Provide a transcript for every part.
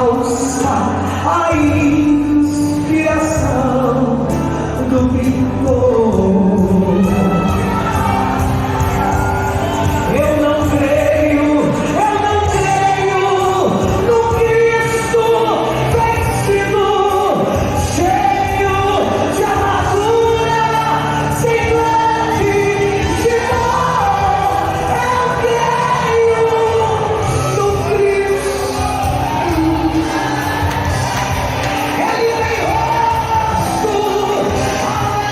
falsa a inspiração do pintor. Eu não creio no Cristo vencido, cheio de amargura, sem gratidão. Eu creio no Cristo. Ele tem rosto alegre.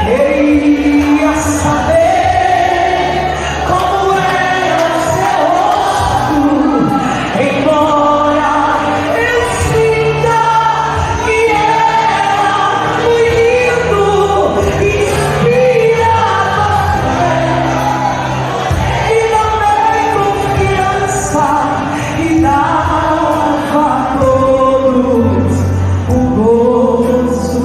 Queria saber como era o seu rosto, embora eu sinta que era muito lindo, inspirava e não dei confiança e dava a todos o gozo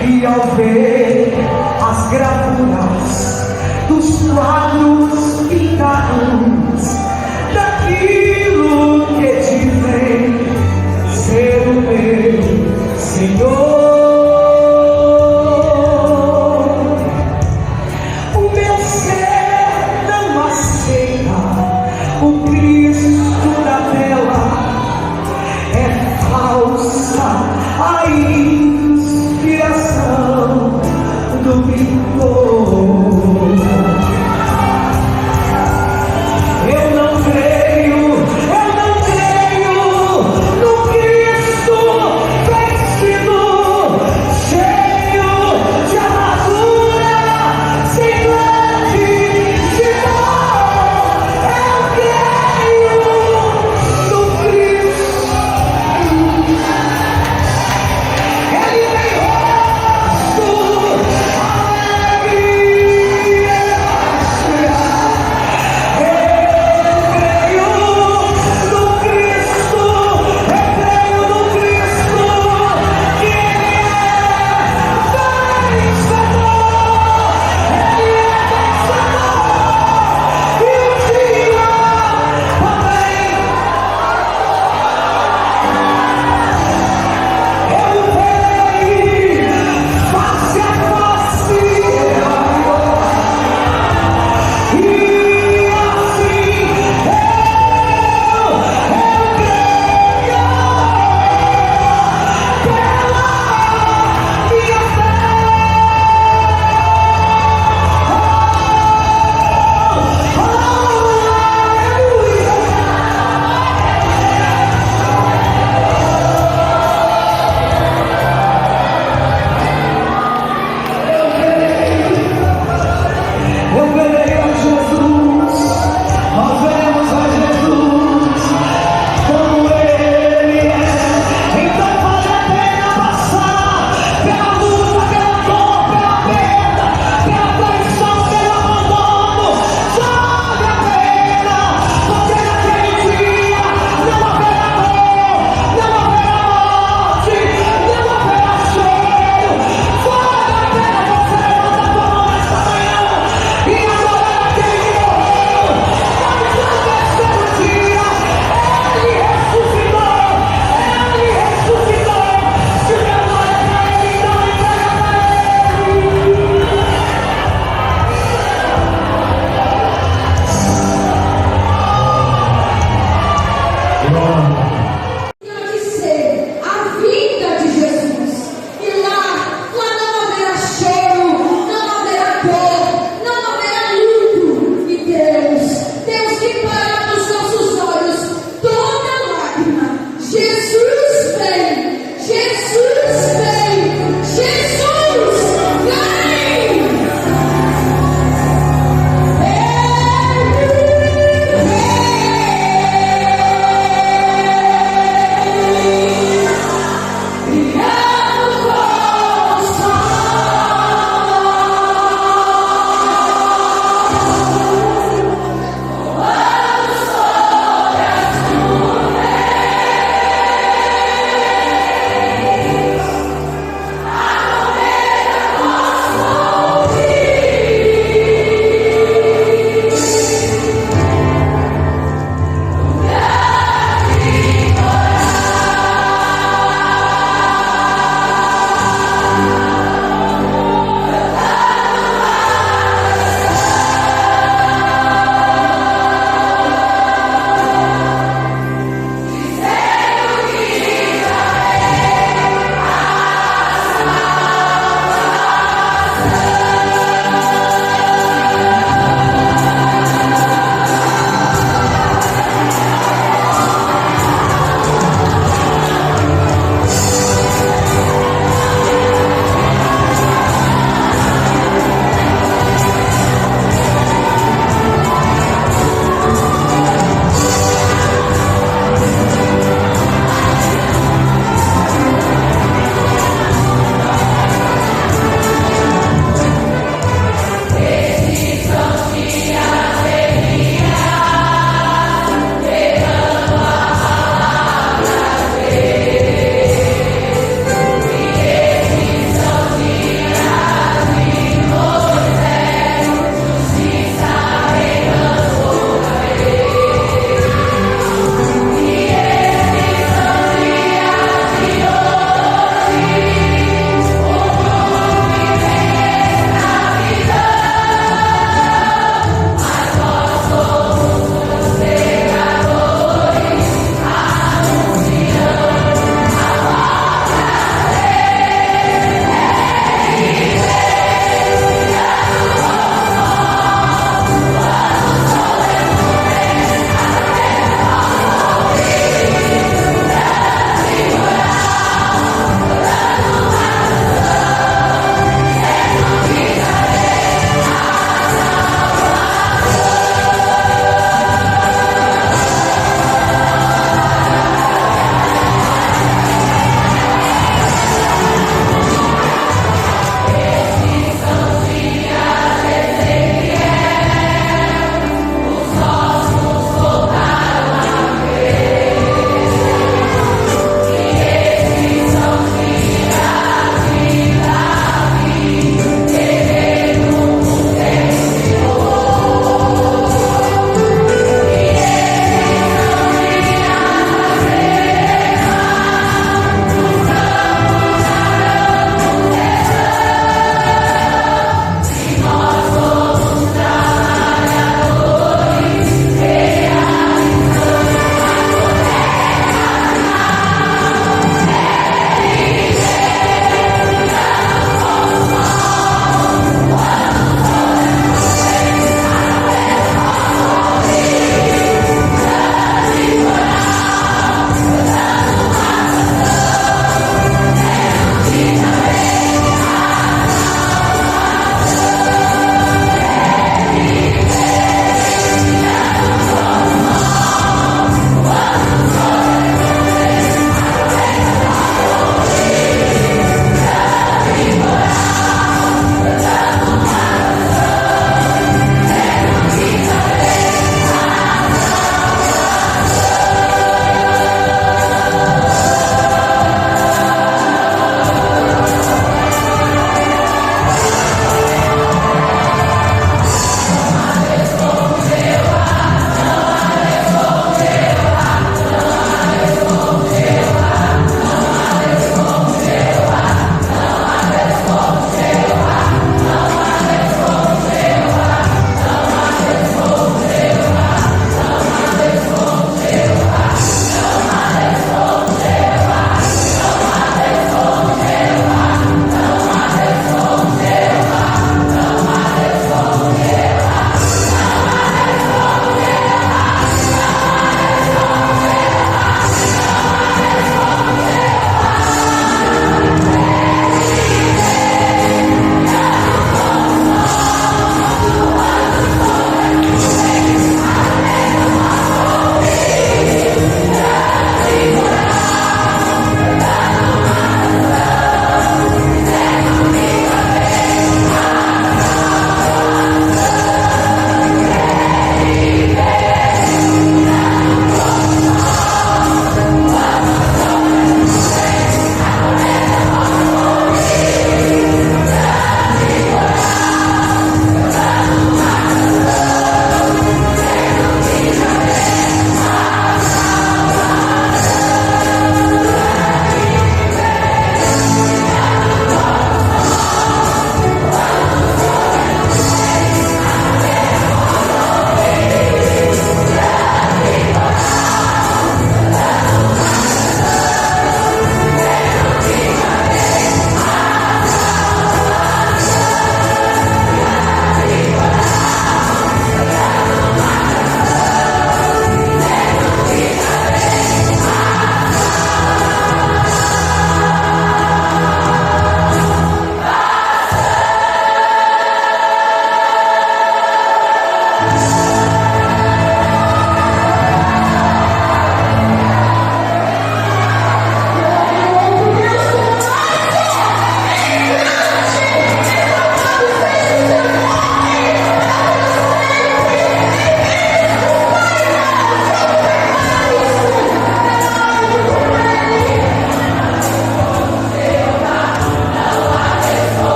e ao ver as gravuras dos quadros pintados daquilo que dizem ser o meu Senhor, o meu ser não aceita o Cristo da tela, é falsa a inspiração do pintor. Eu não creio no Cristo vencido, cheio de amargura, sem gratidão. Eu creio no Cristo. Ele tem rosto alegre.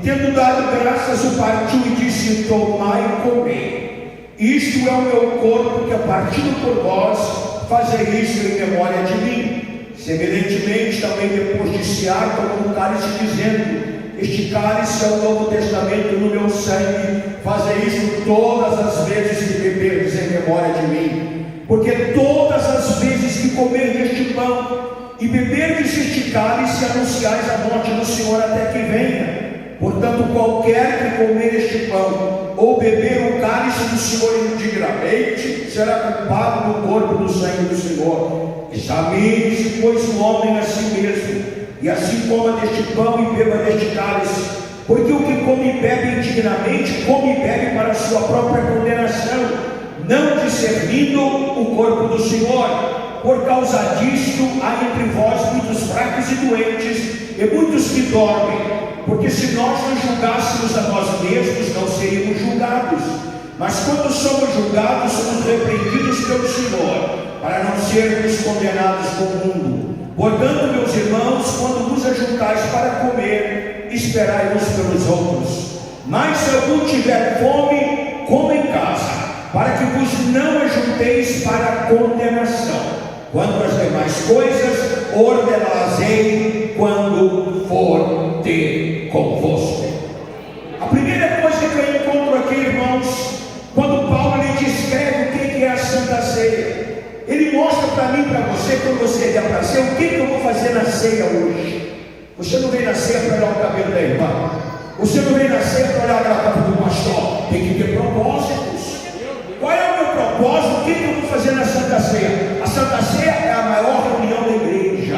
tendo dado graças, o partiu e disse: tomai e comei. Isto é o meu corpo que é partido por vós, fazei isso em memória de mim. Semelhantemente, também depois de cear, tomou um cálice, dizendo: este cálice é o Novo Testamento no meu sangue, fazei isso todas as vezes que beberdes em memória de mim. Porque todas as vezes que comerdes este pão e beberdes este cálice, anunciais a morte do Senhor até que venha. Portanto, qualquer que comer este pão ou beber o cálice do Senhor indignamente, será culpado do corpo e do sangue do Senhor. Examine-se, pois, o homem a si mesmo, e assim coma deste pão e beba deste cálice. Porque o que come e bebe indignamente, come e bebe para a sua própria condenação, não discernindo o corpo do Senhor. Por causa disto, há entre vós muitos fracos e doentes, e muitos que dormem. Porque se nós nos julgássemos a nós mesmos, não seríamos julgados. Mas quando somos julgados, somos repreendidos pelo Senhor, para não sermos condenados com o mundo. Portanto, meus irmãos, quando vos ajuntais para comer, esperai uns pelos outros. Mas se algum tiver fome, coma em casa, para que vos não ajunteis para a condenação. Quanto às demais coisas, ordená-las-ei quando for ter convosco. A primeira coisa que eu encontro aqui, irmãos, quando Paulo lhe descreve o que é a Santa Ceia, ele mostra para mim e para você, quando você vier para a ceia, o que eu vou fazer na ceia hoje. Você não vem na ceia para olhar o cabelo da irmã, você não vem na ceia para olhar a gravata do pastor. Tem que ter propósitos. Qual é o meu propósito? O que eu vou fazer na Santa Ceia? A Santa Ceia é a maior reunião da igreja,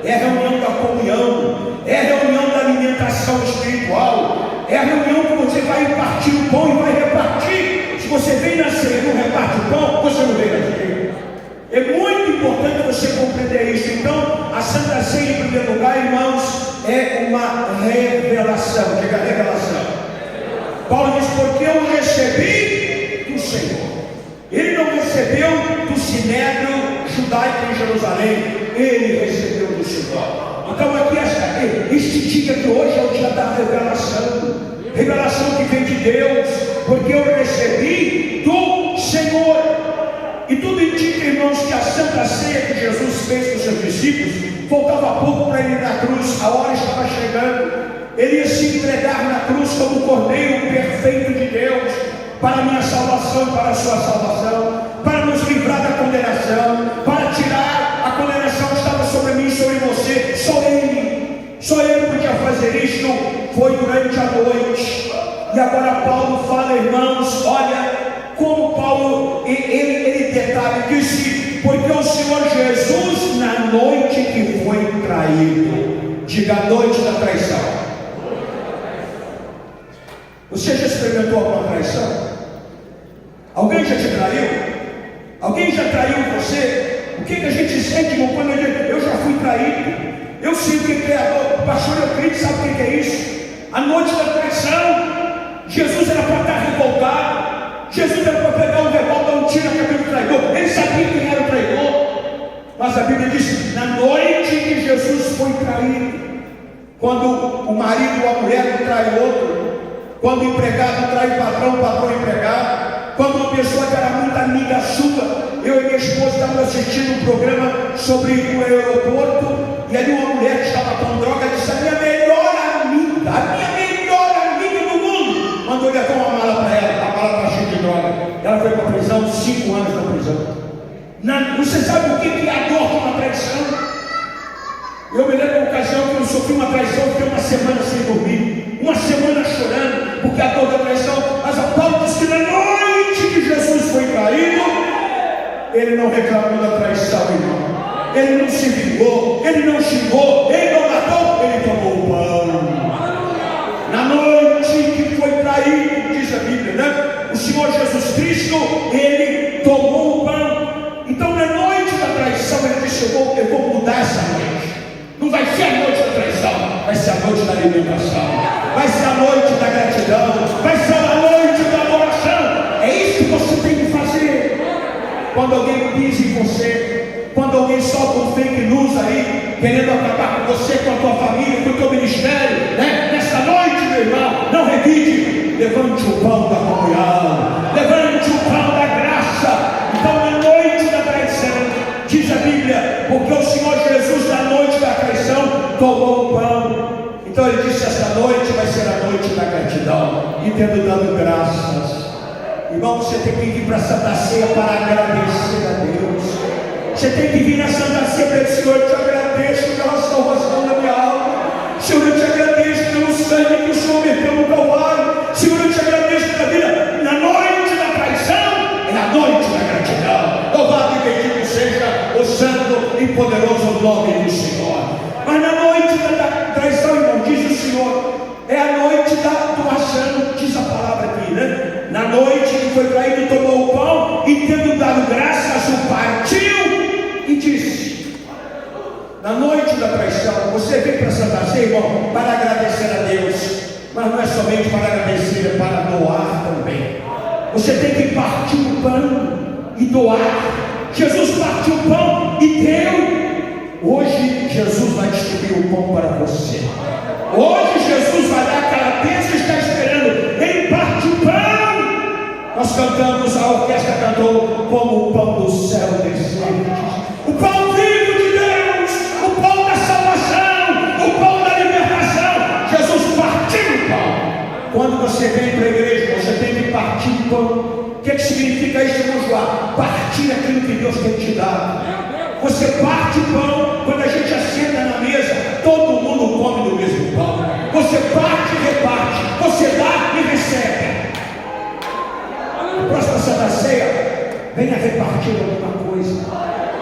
é a reunião da comunhão, é a reunião da alimentação espiritual, é a reunião que você vai repartir o pão e vai repartir. Se você vem na ceia e não reparte o pão, você não vem na ceia. É muito importante você compreender isso. Então, a Santa Ceia, em primeiro lugar, irmãos, é uma revelação. Diga revelação. Paulo diz: porque eu recebi do Senhor. Ele não recebeu do sinédrio judaico em Jerusalém, ele recebeu do Senhor. Então aqui este dia de hoje é o dia da revelação. Revelação que vem de Deus, porque eu recebi do Senhor. E tudo indica, irmãos, que a Santa Ceia que Jesus fez com seus discípulos, faltava pouco para ele ir na cruz, a hora estava chegando. Ele ia se entregar na cruz como o Cordeiro perfeito de Deus, para a minha salvação e para a sua salvação, para nos livrar da condenação, para tirar a condenação que estava sobre mim e sobre você. Só ele podia fazer isto. Foi durante a noite. E agora Paulo fala, irmãos, olha como Paulo, ele detalha, disse: porque o Senhor Jesus, na noite que foi traído, diga a noite da traição. Você já experimentou alguma traição? Alguém já te traiu? Alguém já traiu você? O que a gente sente, irmão, quando eu já fui traído? Eu sei o que é, o pastor Euclides sabe o que é isso. A noite da traição, Jesus era para estar revoltado, Jesus era para pegar um revólver, dar um tiro na cabeça do traidor. Ele sabia quem era o traidor. Mas a Bíblia diz: na noite que Jesus foi traído, quando o marido ou a mulher trai o outro, quando o empregado trai o patrão empregado, quando uma pessoa que era muito amiga sua, eu e minha esposa estávamos assistindo um programa sobre o aeroporto, e ali uma mulher que estava com droga disse: a minha melhor amiga do mundo, mandou levar uma mala para ela, a mala está cheia de droga. Ela foi para a prisão, 5 anos na prisão. Você sabe o que é a dor de uma traição? Eu me lembro de uma ocasião que eu sofri uma traição, fiquei uma semana sem dormir, uma semana chorando, porque a dor da traição. Mas a Paulo diz que na noite que Jesus foi traído, ele não reclamou da traição, irmão. Ele não se vingou, ele não xingou, ele não matou, ele tomou o pão. Na noite que foi traído, diz a Bíblia, né? O Senhor Jesus Cristo, ele tomou o pão. Então na noite da traição, ele disse: eu vou mudar essa noite. Não vai ser a noite da traição, vai ser a noite da alimentação, vai ser a noite da gratidão, vai ser a noite da adoração. É isso que você tem que fazer. Quando alguém pisa em você, quando alguém solta um fake news aí, querendo acabar com você, com a tua família, com o teu ministério, né? Nessa noite, meu irmão, levante o pão da comunhão, levante o pão da graça. Então, na noite da traição, diz a Bíblia, porque o Senhor Jesus, na noite da traição, tomou o pão. Então ele disse: esta noite vai ser a noite da gratidão, e tendo dado graças. Irmão, você tem que vir para a Santa Ceia para agradecer a Deus. Você tem que vir na Santa Ceia para dizer: Senhor, eu te agradeço pela salvação da minha alma. Senhor, eu te agradeço pelo sangue que o Senhor meteu no Calvário. Senhor, eu te agradeço pela vida. Na noite da traição, é a noite da gratidão. Louvado e bendito seja o santo e poderoso nome do Senhor. Mas na noite da traição, irmão, diz o Senhor, é a noite da doação, diz a palavra aqui, né? Na noite que foi traído, tomou o pão e, tendo dado graças, o partiu e disse. Na noite da traição, você vem para Santa Ceia, irmão, para agradecer a Deus. Mas não é somente para agradecer, é para doar também. Você tem que partir o pão e doar. Jesus partiu o pão e deu. Hoje Jesus vai distribuir o pão para você. Hoje Jesus vai dar aquela bênção que está esperando. Ele parte o pão. Nós cantamos, a orquestra cantou: como o pão do céu desceu. O pão vivo de Deus, o pão da salvação, o pão da libertação. Jesus partiu o pão. Quando você vem para a igreja, você tem que partir o pão. O que significa isso, irmão João? Partir aquilo que Deus tem te dado. Você parte o pão. Quando a gente assenta na mesa, todo mundo come do mesmo pão. Você parte e reparte. Você dá e recebe. A próxima Santa Ceia, venha repartir alguma coisa,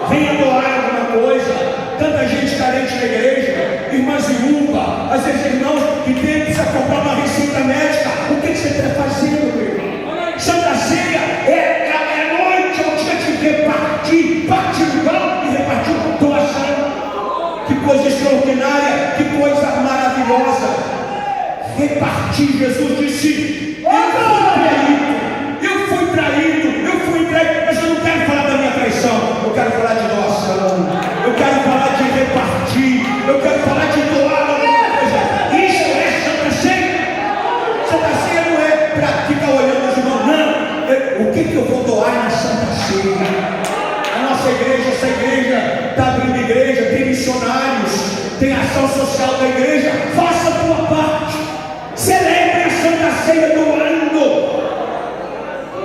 venha doar alguma coisa. Tanta gente carente na igreja, irmãs viúva, às vezes irmãos que precisa comprar uma receita médica. O que você está fazendo, meu irmão? Santa Ceia é a noite, é o dia de repartir, partir o pão e repartir com doação. Que coisa extraordinária, que coisa maravilhosa. Repartir. Jesus disse: eu fui traído, mas eu não quero falar da minha traição, eu quero falar de doação, eu quero falar de repartir, eu quero falar de doar alguma coisa. Isso é Santa Ceia. Santa Ceia não é para ficar olhando os irmãos, não. O que eu vou doar na Santa Ceia? A nossa igreja, essa igreja está abrindo igreja, tem missionários, tem ação social da igreja. Faça a tua parte, celebre a Santa Ceia doando.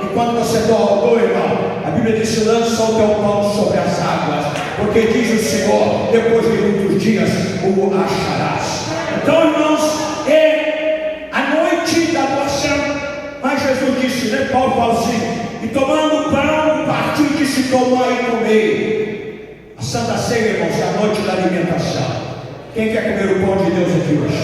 E quando você doa, irmão, a Bíblia diz: lança o teu pão sobre as águas, porque diz o Senhor, depois de muitos dias o acharás. Então, irmãos, é a noite da doação. Mas Jesus disse, né? Paulo fala assim: e tomando o pão, partiu e disse: tomai e comei. A Santa Ceia, irmãos, é a noite da alimentação. Quem quer comer o pão de Deus aqui hoje?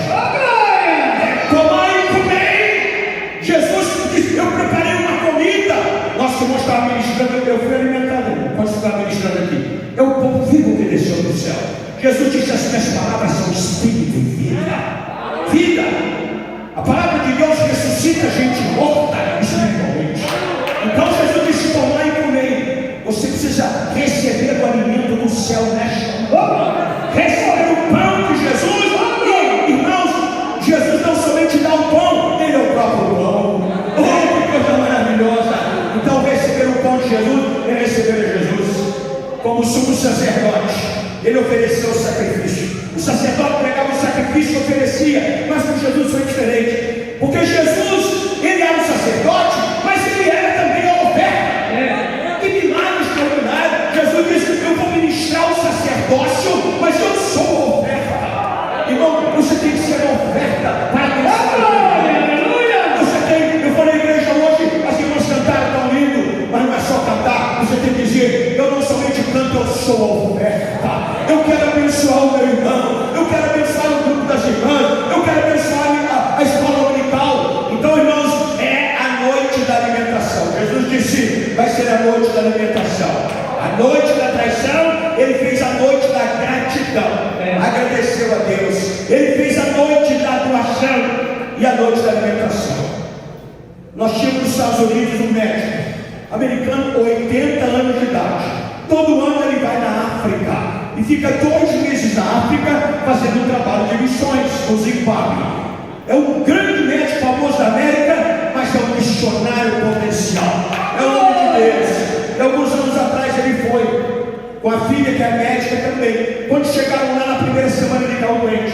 Tomai e comei. Jesus disse: eu preparei uma comida. Nosso irmão estava ministrando, eu fui alimentado. Pode estar ministrando aqui. É o pão vivo que desceu do céu. Jesus disse: as minhas palavras são espírito e vida. Vida. A palavra de Deus ressuscita gente morta espiritualmente. Então Jesus disse: tomai e comei. Você precisa receber o alimento do céu nesta noite. Receber o pão de Jesus. E, irmãos, Jesus não somente dá o pão, Ele é o próprio pão. Oh, que coisa maravilhosa. Então receber o pão de Jesus é receber a Jesus. Como sumo sacerdote, Ele ofereceu o sacrifício. O sacerdote pregava o sacrifício e oferecia. Mas com Jesus foi diferente. Porque Jesus, Ele era o sacerdote, mas Ele era também a oferta. Que milagre extraordinário. Jesus disse: eu vou ministrar o sacerdócio, mas eu sou a oferta. Irmão, você tem que ser a oferta para Deus. Você tem, eu falei na igreja hoje, as irmãs cantaram tão lindo, mas não é só cantar. Você tem que dizer: eu não somente canto, eu sou a oferta. Eu quero abençoar o meu irmão, eu quero abençoar o grupo das irmãs, eu quero abençoar a escola dominical. Então, irmãos, é a noite da alimentação. Jesus disse: vai ser a noite da alimentação. A noite da traição, Ele fez a noite da gratidão. Agradeceu a Deus. Ele fez a noite da doação e a noite da alimentação. Nós tínhamos nos Estados Unidos um médico americano, 80 anos de idade. Todo ano ele vai na África e fica 2 meses na África fazendo um trabalho de missões no Zimbábue. É um grande médico famoso da América, que é médica também. Quando chegaram lá na primeira semana, ele caiu doente.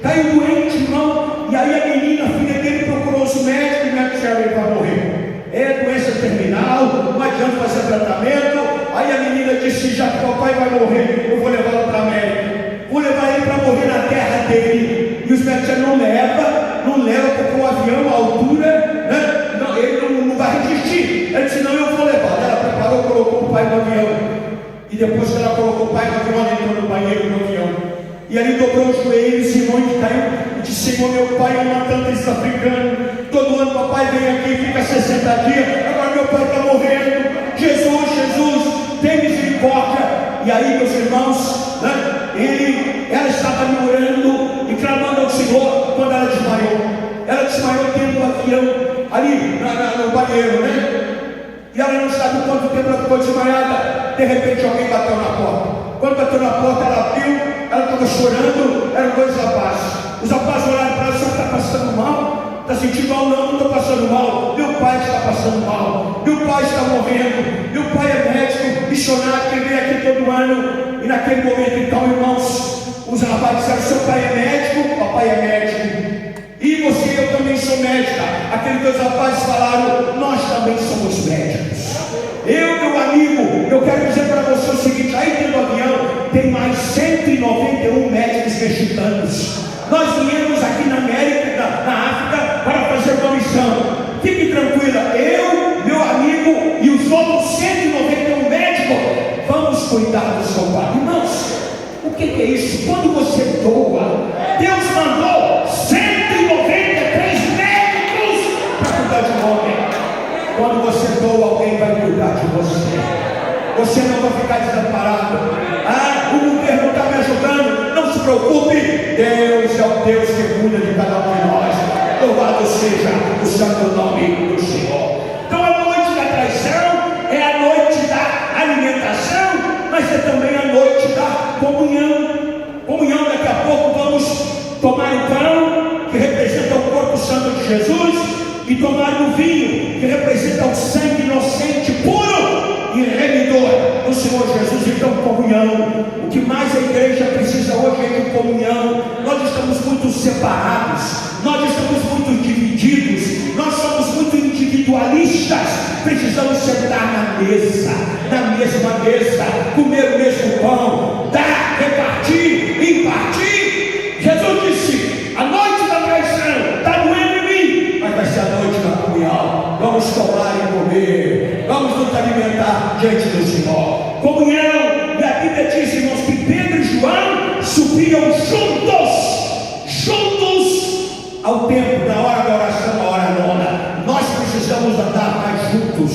Caiu doente, irmão. E aí a menina, a filha dele, procurou os médicos. E o médico disseram: ele vai morrer. É doença terminal, não adianta fazer tratamento. Aí a menina disse: já que o papai vai morrer, eu vou levá-lo para a América. Vou levar ele para morrer na terra dele. E os médicos disseram: não leva, porque o avião, a altura, né? Não, ele não vai resistir. Ele disse: não, eu vou levar. Ela preparou, colocou o pai no avião. E depois que ela colocou o pai no avião, ela entrou no banheiro do avião. E ali dobrou os joelhos, Simão caiu e disse: Senhor, meu pai ama tanto esse africano. Todo ano papai vem aqui, fica 60 dias. Agora meu pai está morrendo. Jesus, tem misericórdia. E aí, meus irmãos, né? Ela estava ali orando e clamando ao Senhor quando ela desmaiou. Ela desmaiou dentro do avião, ali no banheiro, né? E ela não sabe quanto tempo ela ficou desmaiada. De repente alguém bateu na porta. Quando bateu na porta, ela abriu, ela estava chorando, eram dois rapazes. Os rapazes olharam para ela: você está passando mal? Está sentindo mal? Não, não estou passando mal. Meu pai está passando mal. Meu pai está morrendo. Meu pai é médico, missionário, que vem aqui todo ano. E naquele momento, então, irmãos, os rapazes disseram: seu pai é médico? Papai é médico. E você? Eu também sou médica. Aqueles dois rapazes falaram: nós também somos médicos. Meu amigo, eu quero dizer para você o seguinte: aí dentro do avião tem mais 191 médicos mexicanos. Nós viemos aqui na América, na África, para fazer uma missão. Fique tranquila, eu, meu amigo e os outros 191 médicos vamos cuidar do seu pai. Irmãos, o que é isso? Quando você doa, Deus mandou 193 médicos para cuidar de um homem. Quando você doa, alguém vai cuidar de você. Você não vai ficar desamparado. O governo está me ajudando. Não se preocupe. Deus é o Deus que cuida de cada um de nós. Louvado seja o santo nome do Senhor. Então a noite da traição é a noite da alimentação, mas é também a noite da comunhão. Daqui a pouco vamos tomar o pão, que representa o corpo santo de Jesus, e tomar o vinho, que representa o sangue inocente, puro e remidor do Senhor Jesus. Então, comunhão. O que mais a igreja precisa hoje é de comunhão. Nós estamos muito separados, nós estamos muito divididos, nós somos muito individualistas. Precisamos sentar na mesma mesa, comer o mesmo pão, dar, repartir, impartir. Jesus disse: a noite da traição está doendo em mim, mas vai ser a noite da comunhão. Vamos tomar e comer, vamos nos alimentar diante do Senhor. Comunhão. E a Bíblia diz, irmãos, que Pedro e João subiam juntos ao templo, na hora da oração, na hora nona. Nós precisamos andar mais juntos.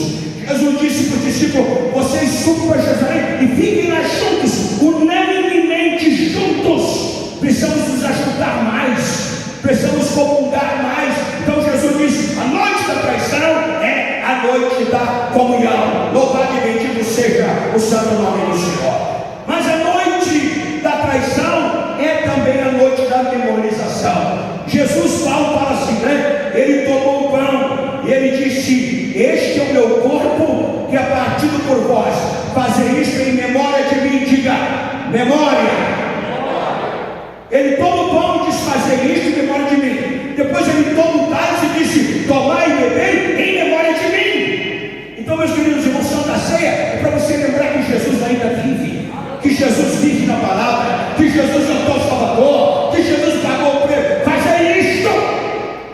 Jesus disse para os discípulos: vocês subam para Jerusalém e fiquem lá juntos, unanimemente juntos. Precisamos nos ajudar mais, precisamos comungar mais. Então Jesus disse: a noite da traição é a noite da comunhão. Louvado e bendito seja o santo nome do Senhor. Mas a noite da traição é também a noite da memorização. Jesus, Paulo fala assim, né? Ele tomou o pão e ele disse: este é o meu corpo que é partido por vós. Fazer isto em memória de mim. Diga: memória. Ele toma o pão e diz: fazer isto em memória de mim. Depois ele toma o cálice e disse: tomai e bebei em memória de mim. Então, meus queridos irmãos, Santa Ceia é para você lembrar que Jesus ainda vive, que Jesus vive na palavra, que Jesus é o teu Salvador, que Jesus pagou o preço.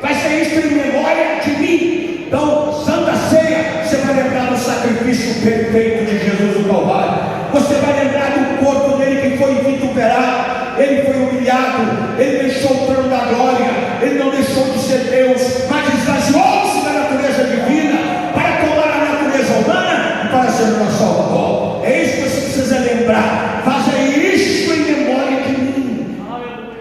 Faça isto em memória de mim. Então, Santa Ceia, você vai lembrar do sacrifício perfeito de Jesus no Calvário. Você vai lembrar do corpo dele que foi vituperado. Ele foi humilhado, ele deixou o trono da glória, ele não deixou de ser Deus, mas esvaziou-se da natureza divina para tomar a natureza humana e para ser o nosso Salvador. É isso que você precisa lembrar. Faça isto em memória de mim.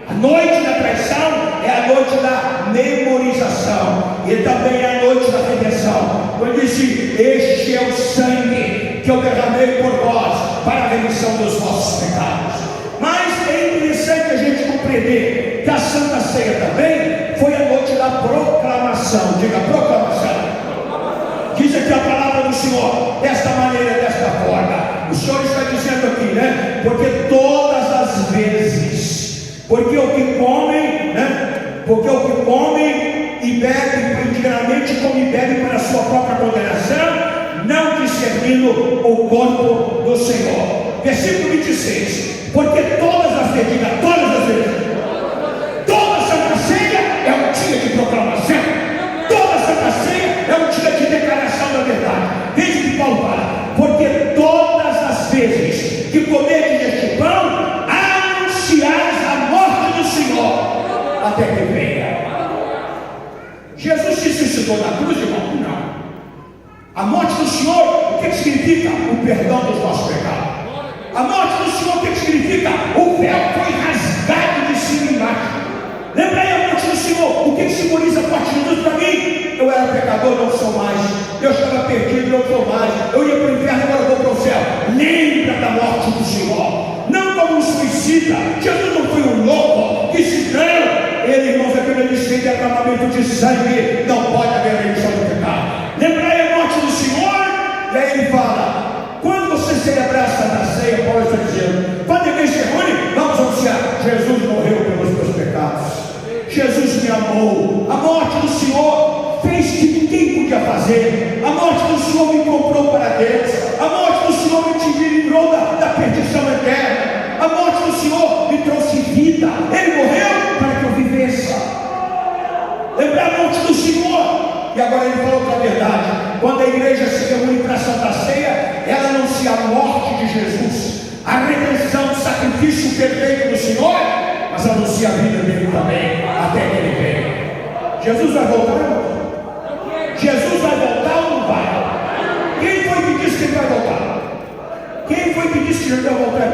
A noite da traição é a noite da memorização e também é a noite da redenção. Quando disse: este é o sangue que eu derramei por vós para a remissão dos vossos pecados. Mas é interessante a gente compreender que a Santa Ceia também foi a noite da proclamação. Diga: proclamação. Diz aqui a palavra do Senhor desta maneira, desta forma. O Senhor está dizendo aqui, né? Porque todas as vezes, porque o que comem, porque o que comem e bebem indignamente, come e bebe para a sua própria condenação, não discernindo o corpo do Senhor. Versículo 26, porque todas as vezes, diga, todas as vezes, toda Santa Ceia é um dia de proclamação, toda Santa Ceia é um dia de declaração da verdade. Veja o que Paulo fala, porque todas as vezes que comerdes este pão, anunciais a morte do Senhor, até que venha. Jesus se suicidou na cruz, irmão? Não. A morte do Senhor, o que significa? O perdão dos nossos pecados. A morte do Senhor, o que significa? O véu foi rasgado de cima e embaixo. Lembrei a morte do Senhor, o que simboliza a morte de Deus para mim? Eu era pecador, não sou mais. Eu estava perdido, não sou mais. Eu ia para o inferno, agora vou para o céu. Lembra da morte do Senhor. Não como um suicida. Jesus não foi um louco que se deu. Ele, irmãos, a Bíblia diz que derramamento de sangue não pode haver remissão do pecado. Lembrai a morte do Senhor, e aí ele fala: quando você celebrar a Santa Ceia, Paulo está dizendo, quando a igreja se reúne, vamos anunciar: Jesus morreu pelos meus pecados, Jesus me amou, a morte do Senhor fez que ninguém podia fazer, a morte do Senhor me comprou para Deus, a morte do Senhor me livrou da perdição eterna, a morte do Senhor me trouxe vida, Ele morreu para que eu vivesse. Lembrar a morte do Senhor. E agora ele falou outra verdade: quando a igreja se reúne para a Santa Ceia, ela anuncia a morte de Jesus, a redenção, o sacrifício perfeito do Senhor, mas anuncia a vida dele também, até que ele venha. Jesus vai voltar, irmão? Jesus vai voltar ou não vai? Quem foi que disse que ele vai voltar? Quem foi que disse que ele vai voltar?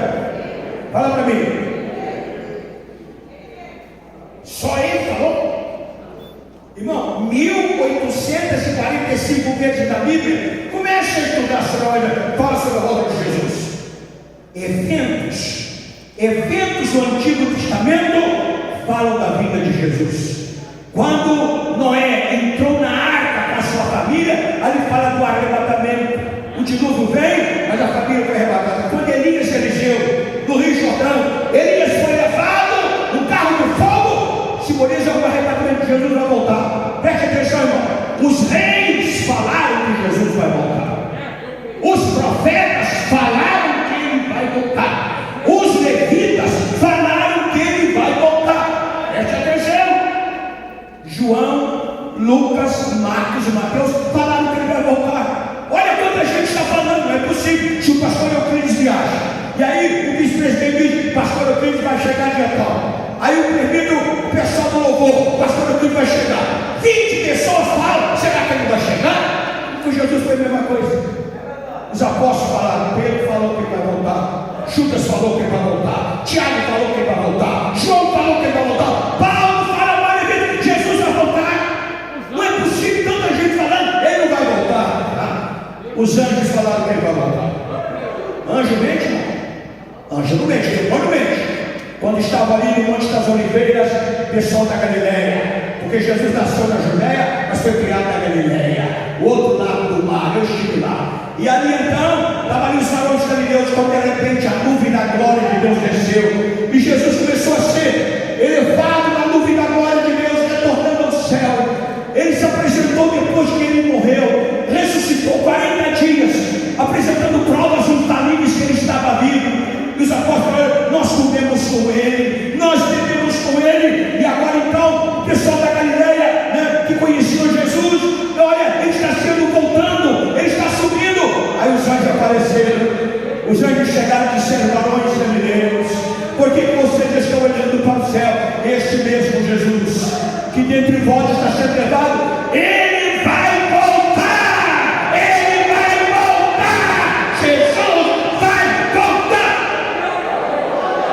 Fala para mim. Só ele falou? Irmão, 1845 vezes na Bíblia, comece a estudar sobre a Bíblia, fala sobre a volta de Jesus. Eventos do Antigo Testamento falam da vida de Jesus. Quando Noé entrou na arca com a sua família, ali fala do arrebatamento. O dilúvio vem, mas a família foi arrebatada. Quando Elias e Eliseu, no Rio Jordão, Elias foi levado no carro de fogo, simboliza o arrebatamento de Jesus vai voltar. Preste atenção, irmão. Os reis falaram que Jesus vai voltar. Os profetas falaram que ele vai voltar. Os levitas falaram que ele vai voltar. Preste atenção. João, Lucas, Marcos e Mateus falaram que ele vai voltar. Olha quanta gente está falando, não é possível. Se o pastor Euclides viaja, e aí o vice-presidente diz: pastor Euclides vai chegar dia tal. Aí o pessoal do louvor: pastor Euclides vai chegar. 20 pessoas falam: será que ele vai chegar? Com Jesus foi a mesma coisa. Os apóstolos falaram, Pedro falou que ele vai voltar, Judas falou que ele vai voltar, Tiago falou que ele vai voltar, João falou que ele vai voltar, Paulo fala mais vezes: Jesus vai voltar. Não é possível tanta gente falando, ele não vai voltar. Os anjos falaram que ele vai voltar. Anjo mente, irmão? Anjo não mente, demônio mente. Quando estava ali no Monte das Oliveiras, pessoal da Galileia, porque Jesus nasceu na Judéia, mas foi criado na Galileia, o outro lado do mar, eu estive lá. E ali então, estava ali os varões galileus, quando de repente a nuvem da glória de Deus desceu, e Jesus começou a ser elevado na nuvem da glória de Deus, retornando ao céu. Ele se apresentou depois que ele morreu, ressuscitou 40 dias, apresentando provas infalíveis que ele estava vivo. E os apóstolos falaram: nós comemos com ele, nós bebemos com ele. E agora então, o pessoal da Galileia, que conheciam Jesus, olha, ele está sendo voltando, ele está subindo. Aí os anjos apareceram, os anjos chegaram e disseram: varões galileus, por que vocês estão olhando para o céu? Este mesmo Jesus, que dentre vós está sendo levado, ele vai voltar, ele vai voltar, Jesus vai voltar.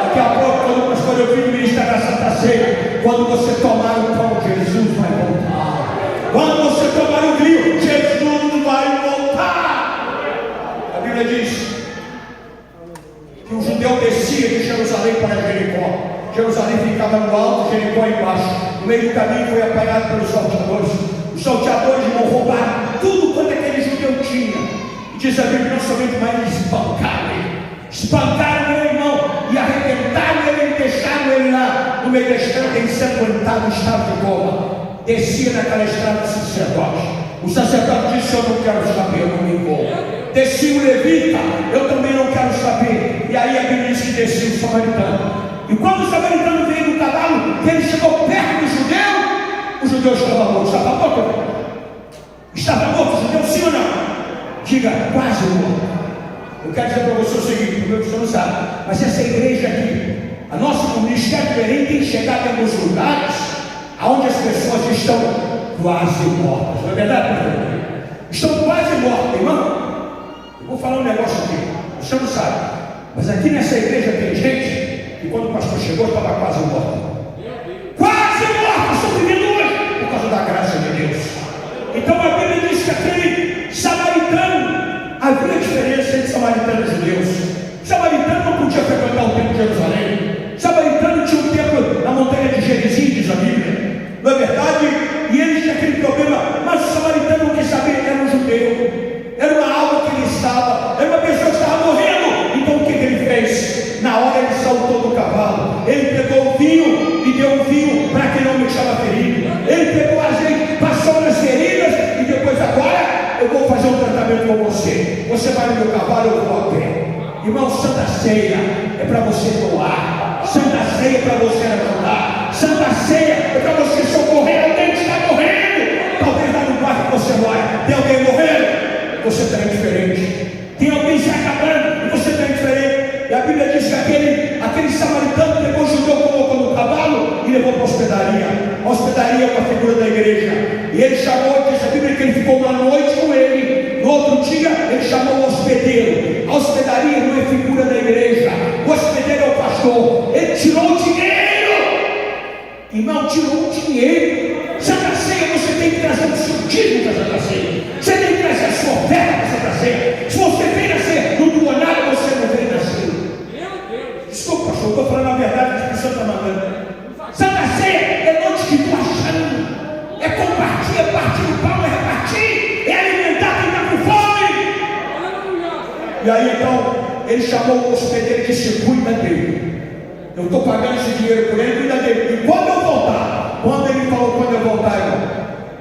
Daqui a pouco, quando o pastor Euclides ministrar na Santa Ceia, quando você tomar o pão, Jesus vai voltar. Quando você tomar o vinho, Jesus vai voltar. A Bíblia diz que o judeu descia de Jerusalém para Jericó. Jerusalém ficava no alto, Jericó embaixo. No meio do caminho foi apanhado pelos salteadores. Os salteadores vão roubar tudo quanto aquele judeu tinha. E diz a Bíblia: não somente mais espancaram ele, espancaram meu irmão, no meio da estrada, ensanguentado, estava de coma. Descia naquela estrada o sacerdote. O sacerdote disse: eu não quero saber, eu não me envolvo. Descia o levita: eu também não quero saber. E aí a Bíblia diz que descia o samaritano. E quando o samaritano veio no cavalo, que ele chegou perto do judeu, o judeu estava morto. Estava morto? Estava morto o judeu, sim ou não? Diga: quase morto. Eu quero dizer para você o seguinte, porque você não sabe, mas essa igreja aqui, a nossa Ministério de Belém, tem chegado em alguns lugares onde as pessoas estão quase mortas. Não é verdade, pastor? Estão quase mortas, irmão. Eu vou falar um negócio aqui, você não sabe, mas aqui nessa igreja tem gente que quando o pastor chegou estava quase morta. Quase morta, estou vivendo hoje por causa da graça de Deus. Então a Bíblia diz que aquele samaritano, havia diferença entre samaritano e judeus. Samaritano não podia frequentar o templo de Jerusalém. Samaritano tinha um templo na montanha de Gerizim, diz a Bíblia. Não é verdade? E ele tinha aquele problema, mas o samaritano não quis saber, era um judeu. Era uma alma que ele estava, era uma pessoa que estava morrendo. Então o que ele fez? Na hora ele saltou do cavalo, ele pegou o vinho e deu o vinho para que não me estava ferido. Ele pegou o azeite, passou nas feridas e depois agora eu vou fazer um tratamento com você. Você vai no meu cavalo, eu vou a pé. Irmão, Santa Ceia é para você doar. Santa Ceia é para você ajudar. Santa Ceia é para você socorrer alguém que está morrendo. Talvez lá no bairro que você mora tem alguém morrendo, você está indiferente. Tem alguém se acabando e você está indiferente. E a Bíblia diz que aquele samaritano pegou o judeu, colocou no cavalo e levou para a hospedaria. A hospedaria é uma figura da igreja. E ele chamou, diz a Bíblia, que ele ficou uma noite com ele. No outro dia, ele chamou o hospedeiro. A hospedaria não é figura da igreja. O hospedeiro é o pastor. Ele tirou o dinheiro. Irmão, tirou o dinheiro. Santa Ceia, você tem que trazer o seu dízimo para Santa Ceia. Você tem que trazer a sua oferta para Santa Ceia. Se você vem nascer no duonário, você não vem nascer. Desculpa, pastor, estou falando a verdade que o senhor está mandando. Santa Ceia é noite de doação. É compartilhar, é partir o pão, é repartir, é alimentar quem está com fome. E aí então, ele chamou o hospedeiro e disse: cuida dele. Eu estou pagando esse dinheiro por ele, cuida dele. E quando eu voltar, quando ele falou quando eu voltar, irmão,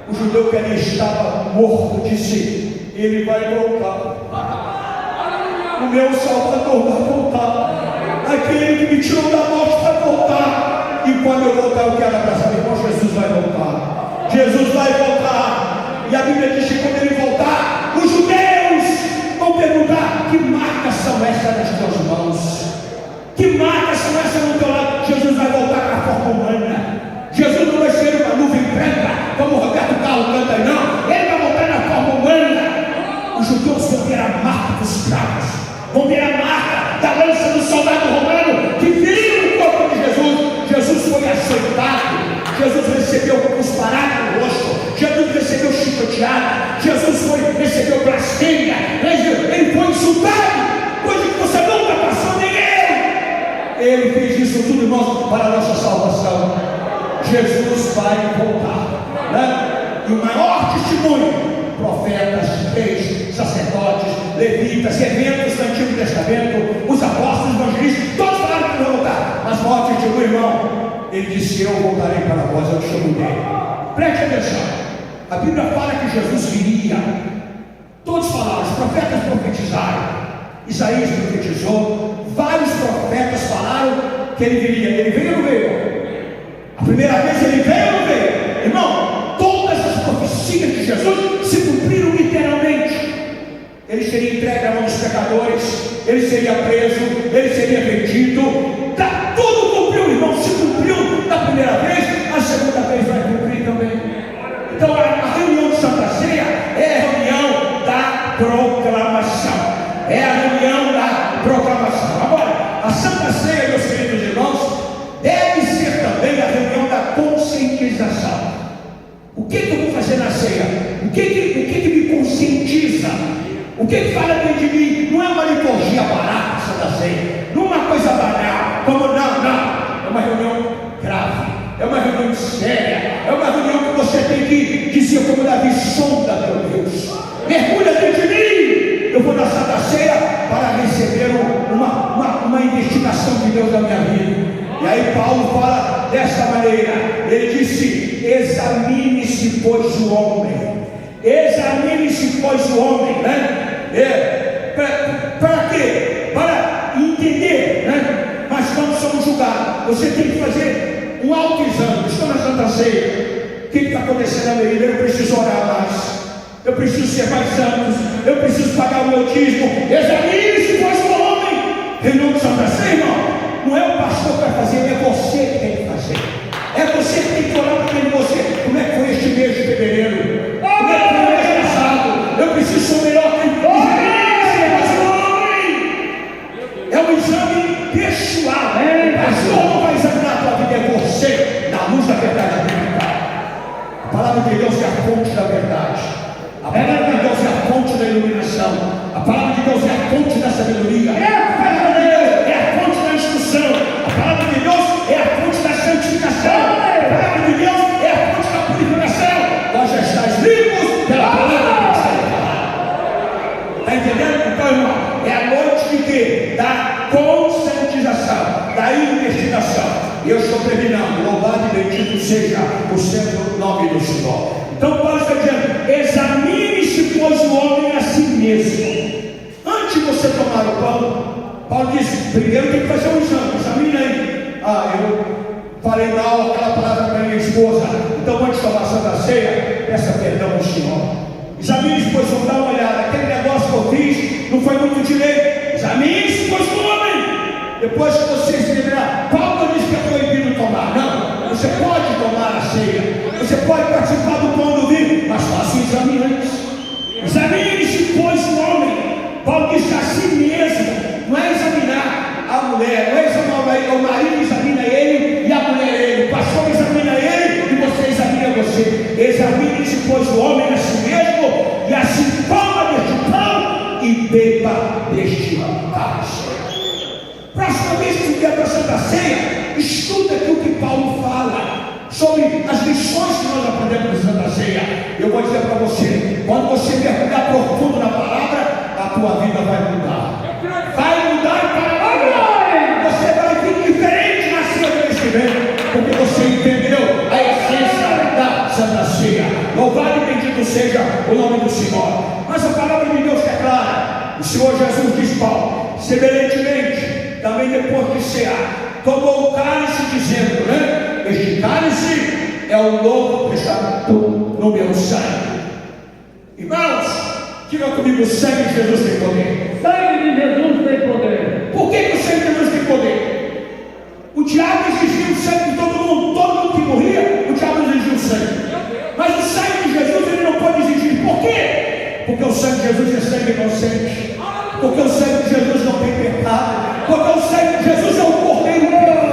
o judeu que ali estava morto disse: ele vai voltar. O meu Salvador vai voltar. Aquele que me tirou da morte vai voltar. E quando eu voltar, eu quero abraçar meu irmão. Jesus vai voltar. Jesus vai voltar. E a Bíblia diz que quando ele voltar, os judeus vão perguntar: que marcas são essas nas tuas mãos? Que marcas são essas no teu lado? Jesus vai voltar com a forma humana. Jesus não vai ser uma nuvem branca, como o Roberto Carlos canta aí, não. Ele vai voltar na forma humana. Os judeus vão ver a marca dos cravos, vão ver a marca da lança do soldado romano que feriu o corpo de Jesus. Jesus foi açoitado. Jesus recebeu cusparada no rosto. Jesus recebeu chicoteada. Jesus recebeu blasfêmia. Ele foi insultado, coisa que você nunca passou, nem eu. Ele fez isso tudo, irmãos, para a nossa salvação. Jesus vai voltar, né? E o maior testemunho: profetas, reis, sacerdotes, levitas, eventos do Antigo Testamento, os apóstolos, evangelistas, todos falaram que vão voltar. Mas o maior testemunho, irmão, ele disse: eu voltarei para vós, eu te chamo dele. Preste atenção, a Bíblia fala que Jesus viria. Todos falaram, os profetas profetizaram. Isaías profetizou, vários profetas falaram que ele viria. Ele veio ou não veio? A primeira vez ele veio ou não veio? Irmão, todas as profecias de Jesus se cumpriram literalmente. Ele seria entregue à mão dos pecadores, ele seria preso, ele seria vendido. Tudo cumpriu, irmão. Se cumpriu da primeira vez, a segunda vez vai cumprir também. Então a reunião de Santa Ceia é a reunião da proclamação. É a reunião da proclamação. Agora, a Santa Ceia, meus queridos irmãos, deve ser também a reunião da conscientização. O que eu vou fazer na ceia? O que me conscientiza? O que fala dentro de mim? Não é uma liturgia barata, Santa Ceia. Não é uma coisa banal. Como não. É uma reunião grave. É uma reunião séria. É uma reunião que você tem que dizer como Davi: sonda, meu Deus. Mergulha dentro de mim. Eu vou na Santa Ceia para receber uma investigação de Deus da minha vida. E aí Paulo fala desta maneira. Ele disse: examine-se, pois, o homem. Examine-se, pois, o homem, né? Para quê? Para entender, né? Mas quando somos julgados, você tem que fazer um autoexame. Estou na Santa Ceia. O que está acontecendo na minha vida? Eu preciso orar mais. Eu preciso ser mais santo. Eu preciso pagar o meu dízimo. Examine-se, pois, o homem. Em nome de Santa Ceia, irmão. Não é o pastor que vai fazer, é você que tem que fazer. É você que tem que orar para dentro de você. Como é que foi este mês de fevereiro? Como é que foi o mês passado? Eu preciso ser melhor que o é um exame pessoal. O pastor não vai examinar a tua vida, é você, na luz da verdade bíblica. A palavra de Deus é a fonte da verdade. A palavra de Deus é a fonte da iluminação. A palavra de Deus é a fonte da sabedoria. A palavra de Deus é a fonte da instrução. A palavra de Deus é a fonte da santificação. A palavra de Deus é a fonte da purificação. Nós já estás limpos pela palavra que está falando. Está entendendo? Então, irmão, é a noite de quê? Da conscientização, da investigação. E eu estou terminando. Louvado e bendito seja o santo nome do Senhor. Então Paulo está dizendo: examine-se, pois, o homem a si mesmo. Antes de você tomar o pão, Paulo disse: primeiro tem que fazer um exame. Examine aí. Eu falei mal aquela palavra para minha esposa. Então antes de tomar a Santa Ceia, peça perdão ao Senhor. Examine-se, pois, vamos dar uma olhada. Aquele negócio que eu fiz não foi muito direito. Examine-se, pois, o homem. Depois que vocês viram, Paulo disse que é proibido tomar. Não, você pode tomar a ceia. Você pode participar do pão do vinho, mas faça um exame antes. Examine-se, pois, o homem. Paulo diz a si mesmo. Não é examinar a mulher, não é examinar o marido, examina ele e a mulher ele. O pastor examina ele e você examina você. Examine-se, pois, o homem a si mesmo, e assim coma deste pão e beba deste cálice. Próxima vez que vier para a Santa Ceia, estuda aqui o que Paulo fala sobre as lições que nós aprendemos na Santa Ceia. Eu vou dizer para você: quando você mergulhar profundo na palavra, a tua vida vai mudar. Vai mudar para melhor. Você vai vir diferente na ceia deste vento, porque você entendeu a essência da Santa Ceia. Louvado e bendito seja o nome do Senhor. Mas a palavra de Deus é clara. O Senhor Jesus diz: Paulo, semelhantemente, também depois de cear, tomou o cálice, dizendo, né? Este cálice é o novo testamento no meu sangue. Irmãos, diga comigo: o sangue de Jesus tem poder. Sangue de Jesus tem poder. Por que o sangue de Jesus tem poder? O diabo exigiu o sangue de todo mundo que morria, o diabo exigiu o sangue. Mas o sangue de Jesus ele não pode exigir. Por quê? Porque o sangue de Jesus é sangue inocente. Porque o sangue de Jesus não tem pecado. Porque o sangue de Jesus é o cordeiro perfeito.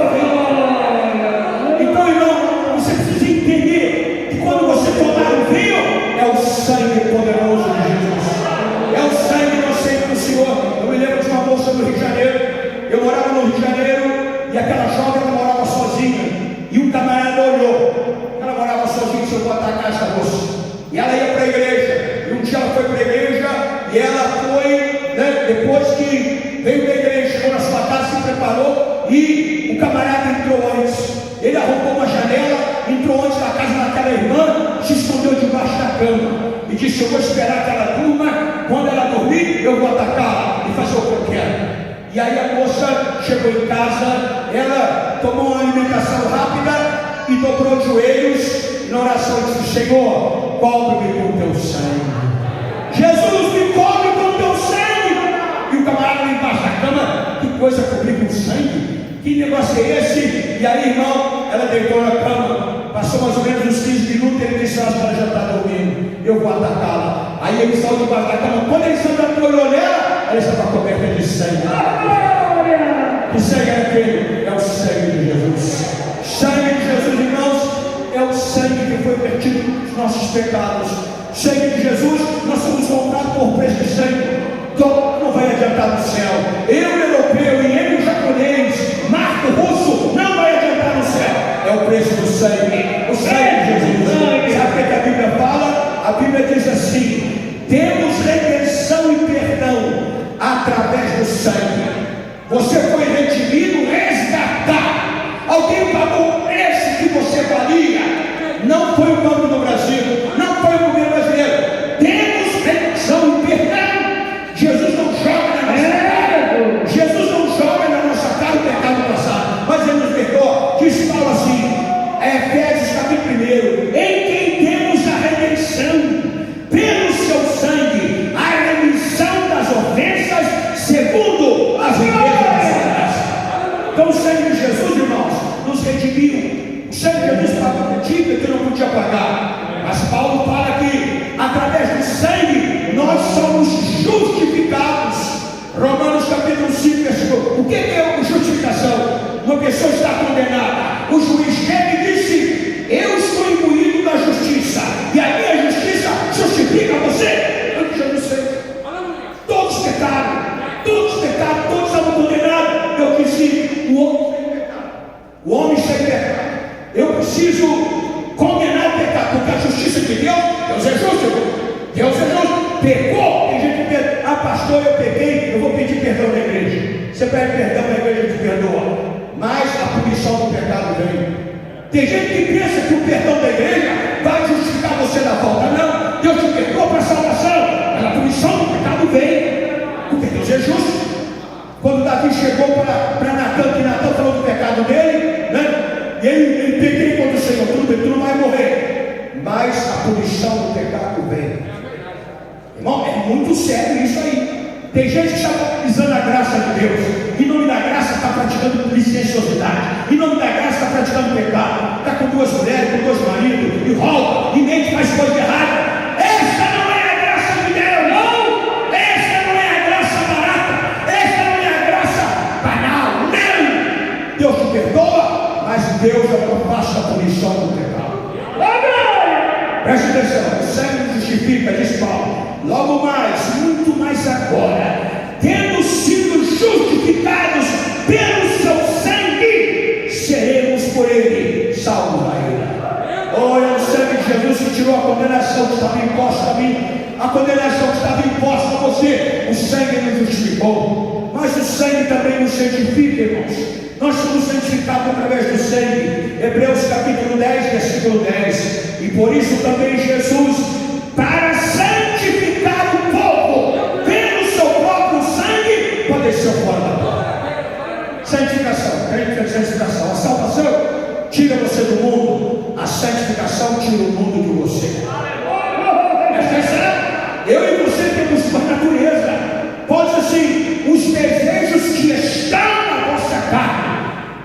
Então, irmão, você precisa entender que quando você tomar o vinho, é o sangue poderoso de Jesus. É o sangue inocente do Senhor. Eu me lembro de uma moça no Rio de Janeiro. Eu morava no Rio de Janeiro e aquela jovem ela morava sozinha. E um camarada olhou. Ela morava sozinha, se eu botar a casa da moça. E ela ia para a igreja. E um dia ela foi para a igreja e ela foi, né, depois que veio da igreja, chegou na sua casa, se preparou e o camarada entrou antes. Ele arrombou uma janela, entrou antes da casa daquela irmã, se escondeu debaixo da cama e disse: eu vou esperar aquela turma, quando ela dormir, eu vou atacá-la e fazer o que eu quero. E aí a moça chegou em casa, ela tomou uma alimentação rápida e dobrou os joelhos e na oração disse: Senhor, cobre-me com teu sangue. Jesus, me cobre com teu sangue. E o camarada embaixo da cama: que coisa cobrir com sangue? Que negócio é esse? E aí, irmão, ela deitou na cama, passou mais ou menos uns 15 minutos, ele disse: acho que ela já está dormindo, eu vou atacá-la. Aí ele saiu debaixo da cama, quando ele saiu da olhou nela, ela estava coberta de sangue. Que sangue é aquele? É o sangue de Jesus. Sangue de Jesus, irmãos, é o sangue que foi vertido dos nossos pecados. Sangue de Jesus, nós somos comprados por preço de sangue. Então não vai adiantar no céu. Eu, europeu, e ele, japonês, Marco, russo, não vai adiantar no céu. É o preço do sangue. O sangue de Jesus. Sabe o que a Bíblia fala? A Bíblia diz assim: temos redenção e perdão através do sangue. Você foi redimido, resgatado. Alguém pagou o preço Deus é justo. Pecou, tem gente que pensa, pastor, eu pequei, eu vou pedir perdão na igreja. Você pede perdão na igreja, te perdoa, mas a punição do pecado vem. Tem gente que pensa que o perdão da igreja vai justificar você da falta. Não, Deus te perdoa para a salvação, mas a punição do pecado vem, porque Deus é justo. Quando Davi chegou para Natan, que Natan falou do pecado dele, né? E ele pequei contra o Senhor, tudo bem, tu não vai morrer, mas a punição do pecado vem. Irmão, é muito sério isso aí. Tem gente que está utilizando a graça de Deus, em nome da graça está praticando licenciosidade, em nome da graça está praticando pecado, está com duas mulheres, com dois maridos, e rouba, e mente, faz coisa errada. Essa não é a graça de Deus, não! Essa não é a graça barata, essa não é a graça banal, não! Deus te perdoa, mas Deus não passa a punição do pecado. Preste atenção, o sangue justifica, diz Paulo. Logo mais, muito mais agora, tendo sido justificados pelo seu sangue, seremos por ele salvos da ira. Oh, é o sangue de Jesus que tirou a condenação que estava imposta a mim, a condenação que estava imposta a você. O sangue nos justificou, mas o sangue também nos santifica, irmãos. Nós somos santificados através do sangue. Hebreus capítulo 10, versículo 10. E por isso também Jesus, para santificar o povo, pelo seu próprio sangue, padeceu fora da terra. Santificação, crente é santificação. A salvação tira você do mundo, a santificação tira o mundo de você. Eu e você temos uma natureza, pode assim, os desejos que estão na nossa carne.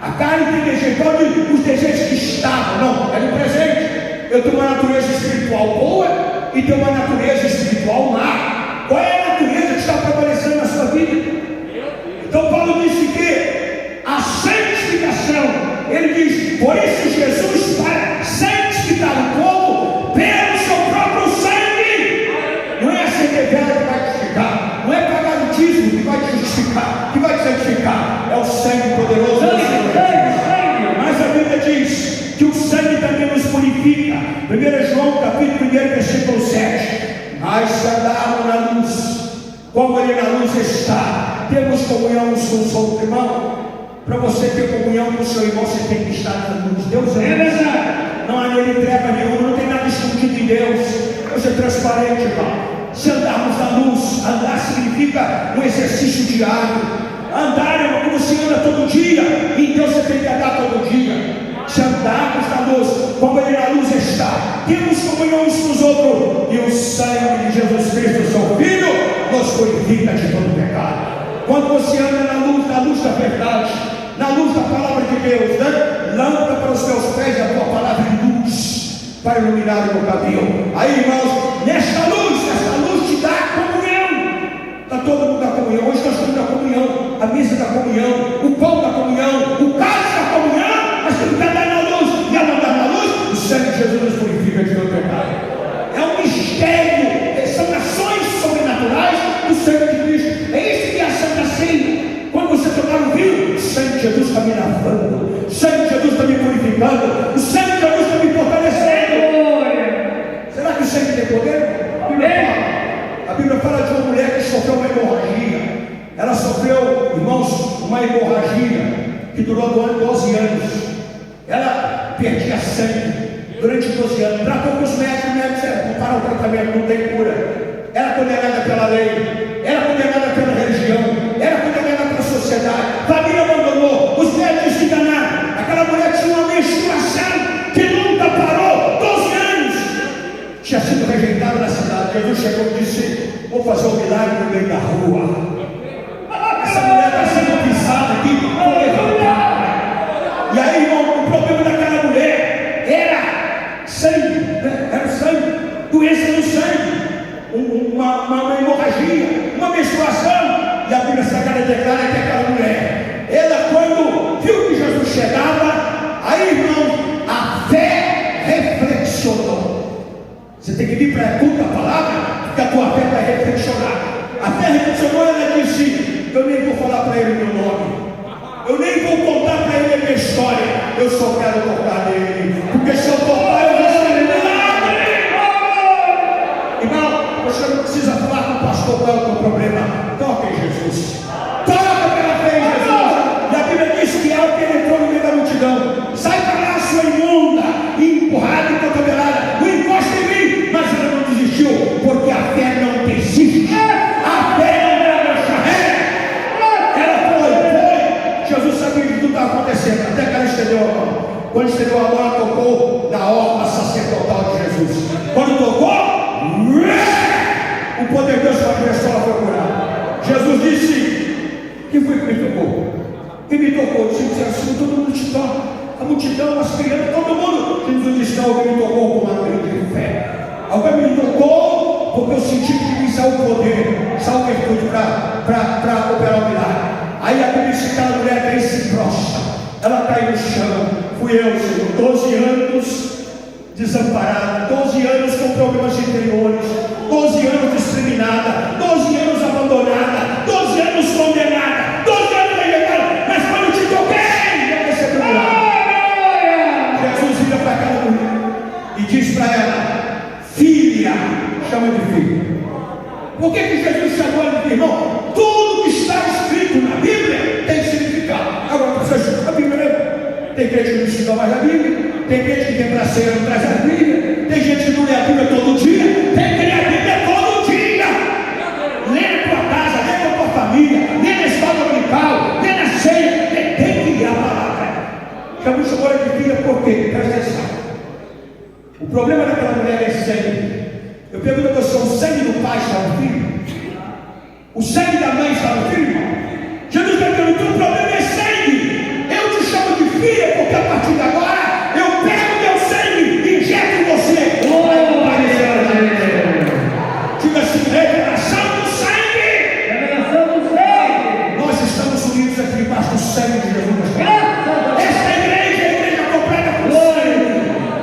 A carne tem desejo, pode os desejos que estavam, não, é no presente. Eu tenho uma natureza espiritual boa e tenho uma natureza espiritual má. Qual é a natureza que está prevalecendo na sua vida? Então Paulo disse que a santificação, ele diz, por isso Jesus, para santificar o povo pelo seu próprio sangue. Não é a CTV que vai justificar, não é pagar o dízimo que vai te justificar, que vai te santificar, é o sangue poderoso do Senhor. Mas a Bíblia diz que o sangue também nos purifica. 1 João capítulo 1, versículo 7. Mas se andarmos na luz, como ele na luz está, temos comunhão uns com os outros. Irmão, para você ter comunhão com o seu irmão, você tem que estar na luz. Deus é luz. Não há nele treva nenhuma, não tem nada escondido em Deus. Deus é transparente, irmão. Se andarmos na luz, andar significa um exercício diário. Andar é como você anda todo dia, em Deus você tem que andar todo dia. Se andarmos na luz, como ele na luz está, temos comunhão uns com os outros, e o sangue de Jesus Cristo, seu Filho, nos purifica de todo pecado. Quando você anda na luz da verdade, na luz da palavra de Deus, né? Lâmpada para os teus pés, a tua palavra de luz, para iluminar o meu caminho. Aí, irmãos, nesta luz te dá comunhão. Está todo mundo da comunhão. Hoje nós estamos da comunhão, a mesa da comunhão, o pão da comunhão, o cálice da comunhão. Nós temos que andar na luz, e ao andar na luz, o sangue de Jesus nos purifica de todo pecado. É um mistério, são ações sobrenaturais do sangue de Cristo. É isso que é a Santa Ceia. Quando você tomar o vinho, o sangue de Jesus está me lavando, o sangue de Jesus está me purificando, o sangue de Jesus está me fortalecendo. Será que o sangue tem poder? A Bíblia fala de uma mulher que sofreu uma hemorragia. Ela sofreu, irmãos, uma hemorragia que durou 12 anos. Ela perdia sangue durante 12 anos. Tratou com os médicos, não para o tratamento, não tem cura. Era condenada pela lei, era condenada pela religião, era condenada pela sociedade. Família abandonou, os médicos se enganaram. Aquela mulher tinha uma menstruação que nunca parou, 12 anos. Tinha sido rejeitada na cidade. Jesus chegou e disse: vou fazer um milagre no meio da rua. Essa mulher está sendo pisada aqui, vou levantar. E aí, irmão, o problema daquela mulher era sangue, né? Era sangue, doença no sangue, uma hemorragia, uma menstruação. E a Bíblia Sagrada declara que aquela mulher, ela quando viu que Jesus chegava, aí, irmão, a fé reflexionou. Você tem que vir para a culto a palavra, porque a tua fé vai reflexionar. A fé reflexionou, ela disse: eu nem vou falar para ele o meu nome, eu nem vou contar para ele a minha história, eu só quero tocar nele, porque se eu tocar eu vou ser milagre. Irmão, você não precisa falar com o pastor qual é o teu problema. Toca em Jesus. Toca pela fé em Jesus. E a Bíblia diz que é o que ele entrou no meio da multidão. Sai para lá, sua imunda, empurrada e cotovelada. Não encosta em mim. Mas ela não desistiu, porque a fé não desiste. A fé não é charré. Ela foi. Jesus sabia de tudo que estava acontecendo. Até que ela estendeu a mão. Quando estendeu a mão, ela tocou na orla sacerdotal de Jesus. Quando tocou, o poder de Deus manifestou, ela foi curada. Jesus disse: quem foi que me tocou? Quem me tocou? Disse assim: todo mundo te toca. A multidão, as crianças, todo mundo. Jesus disse: não, alguém me tocou com uma grande fé. Alguém me tocou porque eu senti que me saiu o poder, saiu virtude para operar o milagre. Aí a Bíblia diz que aquela mulher daí se prostra. Ela cai no chão. Fui eu, Senhor, 12 anos desamparada, 12 anos com problemas interiores, 12 anos discriminada, 12 anos abandonada, 12 anos condenada, 12 anos rejetada, mas quando te toquei, eu recebi o milagre. Jesus vira para aquela mulher e diz para ela: filha, chama de filha. Por que Jesus chamou ela de irmão? Tudo que está escrito na Bíblia tem significado. Agora, você estuda a Bíblia, né? Tem gente que não estuda mais a Bíblia, tem gente que vem para a ceia não traz a Bíblia, tem gente que não lê a Bíblia todo dia, tem que ler a Bíblia todo dia. Lê na tua casa, lê com a tua família, lê na escola dominical, lê na ceia, tem que ler a palavra. Jesus chamou ela de filha por quê? Presta atenção. O problema daquela mulher é sangue. Eu pergunto a você: o sangue do pai está no filho? O sangue da mãe está no filho? Jesus está perguntando: o problema é sangue. Eu te chamo de filha porque a partir de agora eu pego meu sangue e injeto em você. Diga assim: revelação do sangue. Revelação do sangue. Nós estamos unidos aqui debaixo do sangue de Jesus. Esta igreja é a igreja completa com sangue.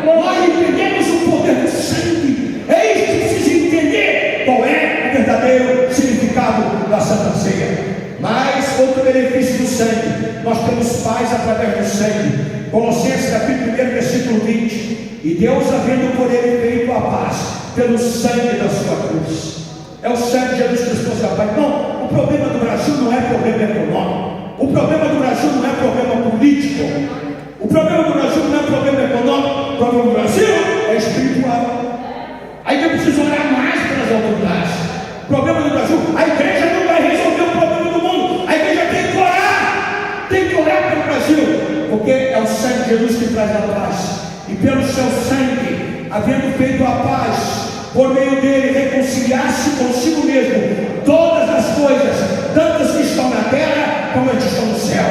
Nós entendemos o poder do sangue. É isso que precisa entender qual é o verdadeiro significado da Santa Ceia. Mas outro benefício do sangue: nós temos paz através do sangue. Colossenses capítulo 1, versículo 20. E Deus, havendo por ele feito a paz pelo sangue da sua cruz. É o sangue de Jesus Cristo, nosso Pai. Não, o problema do Brasil não é problema econômico. O problema do Brasil não é problema político. O problema do Brasil não é problema econômico. O problema do Brasil é espiritual. Aí eu preciso orar mais pelas autoridades. O problema do Brasil: a igreja não vai resolver o problema do mundo. A igreja tem que orar. Tem que orar pelo Brasil, porque é o sangue de Jesus que traz a paz. E pelo seu sangue, havendo feito a paz, por meio dele reconciliar-se consigo mesmo todas as coisas, tanto as que estão na terra como as que estão no céu.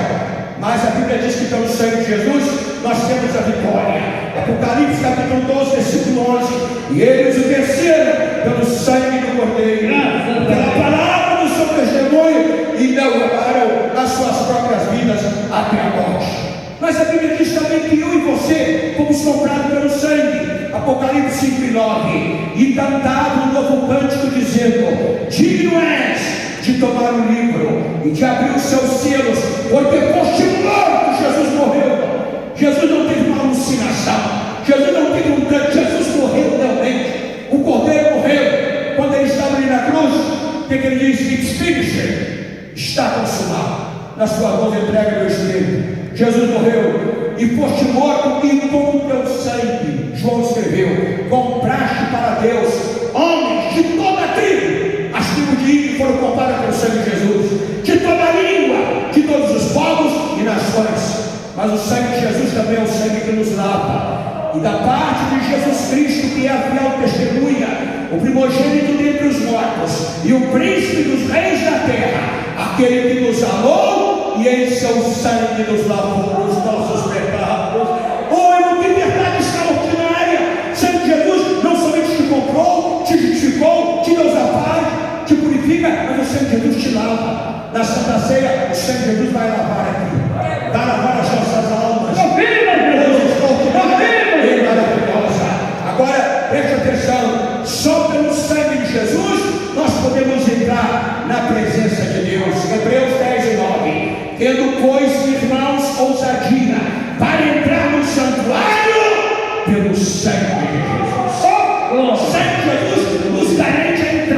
Mas a Bíblia diz que pelo sangue de Jesus nós temos a vitória. Apocalipse capítulo 12, versículo 11. E eles o venceram pelo sangue do Cordeiro, pela palavra do seu testemunho, e não amaram as suas próprias vidas até a morte. Mas a Bíblia diz também que eu e você fomos comprados pelo sangue. Apocalipse 5 e 9. E cantava um novo cântico dizendo: digno és de tomar o livro e de abrir os seus selos, porque foste morto. Jesus morreu. Jesus não teve uma alucinação. Jesus não teve um canto. Jesus morreu realmente. O Cordeiro morreu. Quando ele estava ali na cruz, o que ele disse? It's finished. Está consumado. Na sua mão entrega meu espírito. Jesus morreu e foste morto, e com o teu sangue, João escreveu, compraste para Deus homens de toda a tribo. As tribos de Israel foram compradas pelo sangue de Jesus, de toda a língua, de todos os povos e nações. Mas o sangue de Jesus também é o sangue que nos lava. E da parte de Jesus Cristo, que é a fiel testemunha, o primogênito dentre os mortos e o príncipe dos reis da terra, aquele que nos amou e em seu sangue nos lavou os nossos pecados. Oh, irmão, que verdade extraordinária! O sangue de Jesus não somente te comprou, te justificou, te deu a paz, te purifica, mas o sangue de Jesus te lava. Na Santa Ceia, o sangue de Jesus vai lavar aqui, vai lavar as nossas almas. Maravilhosa. Agora, preste atenção: só pelo sangue de Jesus nós podemos entrar na presença de Deus. Hebreus 10 e 9. Tendo, pois, irmãos, ousadia para entrar no santuário pelo sangue de Jesus. O sangue de Jesus nos garante a entrada.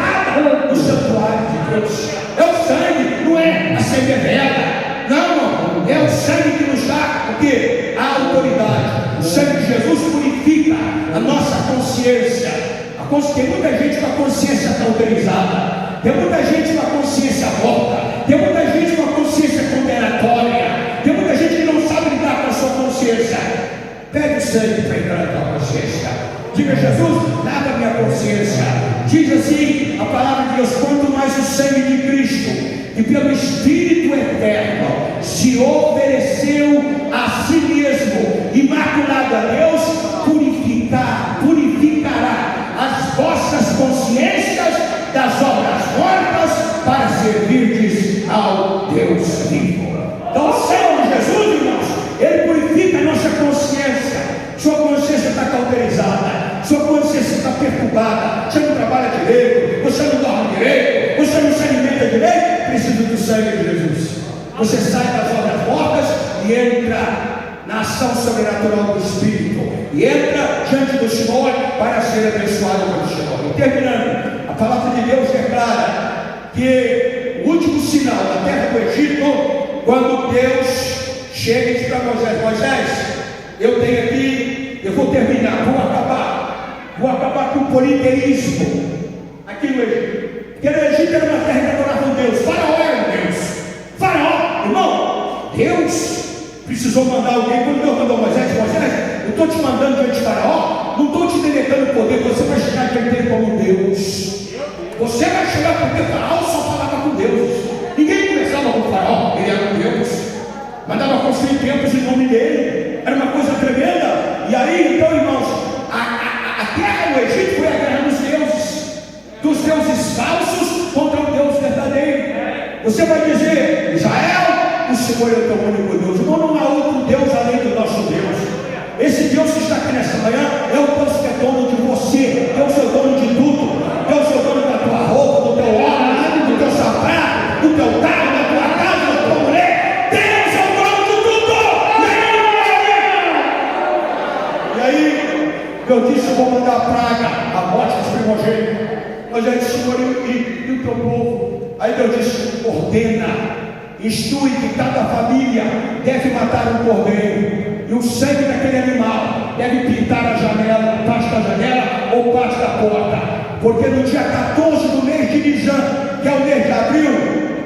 Tem muita gente com a consciência morta. Tem muita gente com a consciência condenatória. Tem muita gente que não sabe lidar com a sua consciência. Pegue o sangue para entrar na tua consciência. Diga: Jesus, lava minha consciência. Diz assim a palavra de Deus: quanto mais o sangue de Cristo, e pelo Espírito eterno se ofereceu a si mesmo, imaculado a Deus, purificará as vossas consciências das obras mortas, para servirdes ao Deus vivo. Então, o sangue de Jesus, irmãos, ele purifica a nossa consciência. Sua consciência está cauterizada, sua consciência está perturbada, você não trabalha direito, você não dorme direito, você não se alimenta direito, precisa do sangue de Jesus. Você sai das obras mortas e entra na ação sobrenatural do Espírito, e entra diante do Senhor para ser abençoado pelo Senhor. E terminando, a palavra de Deus declara que o último sinal da terra do Egito, quando Deus chega e diz para Moisés: Moisés, eu tenho aqui, eu vou terminar, vou acabar com o politeísmo aqui no Egito. Porque no Egito era uma terra que adorava um Deus. Faraó era um Deus. Faraó, irmão, Deus precisou mandar alguém. Quando Deus mandou Moisés: Moisés, eu estou te mandando diante de Faraó, não estou te delegando o poder, você vai chegar diante dele como Deus. Você vai chegar, porque Faraó só falava com Deus. Ninguém conversava com Faraó, ele era um Deus. Mandava construir templos em nome dele. Era uma coisa tremenda. E aí, então, irmãos, a guerra no Egito foi a guerra dos deuses falsos contra o Deus verdadeiro. Você vai dizer: Israel, o Senhor é o teu único Deus. Não há outro Deus além do nosso Deus. Esse Deus que está aqui nesta manhã é o Deus que é dono de você. Deus é o dono de tudo. Deus é o dono da tua roupa, do teu óleo, do teu sapato, do teu carro, da tua casa, da tua mulher. Deus é o dono de tudo. E aí, eu disse: eu vou mandar a praga, a morte dos primogênitos. Mas aí disse: Senhor, e o teu povo? Aí Deus disse: ordena, instrui que cada família deve matar um cordeiro, e o sangue daquele animal deve pintar a janela, parte da janela ou parte da porta, porque no dia 14 do mês de Nisan, que é o mês de abril,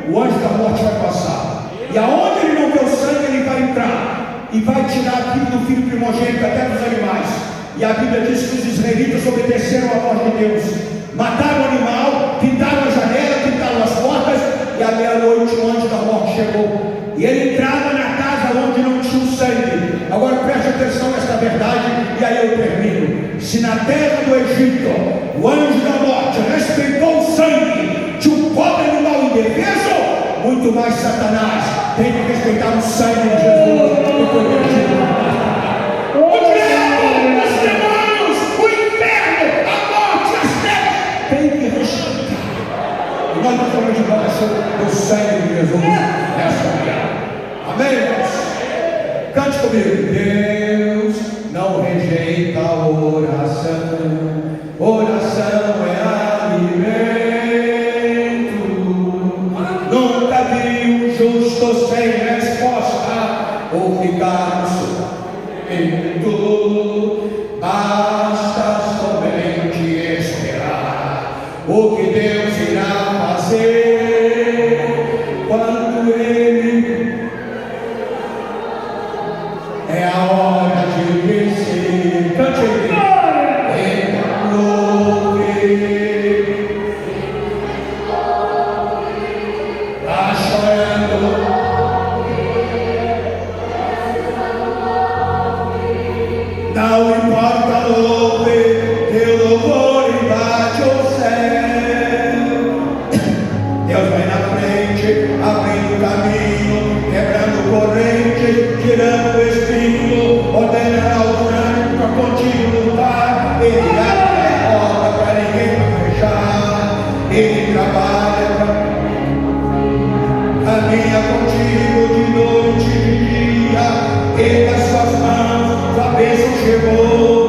o anjo da morte vai passar, e aonde ele não vê o sangue, ele vai entrar e vai tirar a vida do filho primogênito, até dos animais. E a Bíblia diz que os israelitas obedeceram à voz de Deus, mataram o animal, pintaram a janela, pintaram as portas, e à meia-noite o anjo da morte chegou, e ele entrava na casa onde não tinha o sangue. Agora preste atenção nesta verdade, e aí eu termino. Se na terra do Egito o anjo da morte respeitou o sangue de um pobre animal indefeso, muito mais Satanás tem que respeitar o sangue de Jesus, que foi perdido. O diabo, os demônios, o inferno, a morte, as trevas, tem que respeitar. E nós estamos debaixo do sangue de Jesus nesta manhã. Amém, irmãos? Cante comigo. Deus não rejeita a oração. Oração é alimento. Nunca vi um justo sem resposta ou ficar sofrendo. Basta somente esperar o que Deus irá fazer quando Ele é a hora de vencer. Cante tá chorando, não importa, louve, teu louvor invade o céu. Deus vai na frente, abrindo caminho, quebrando correntes, tirando o espinho, ordenará o trânsito a contigo lutar. Ele abre a porta para ninguém fechar, ele trabalha, caminha contigo de noite e de dia, ele as suas mãos, a bênção chegou.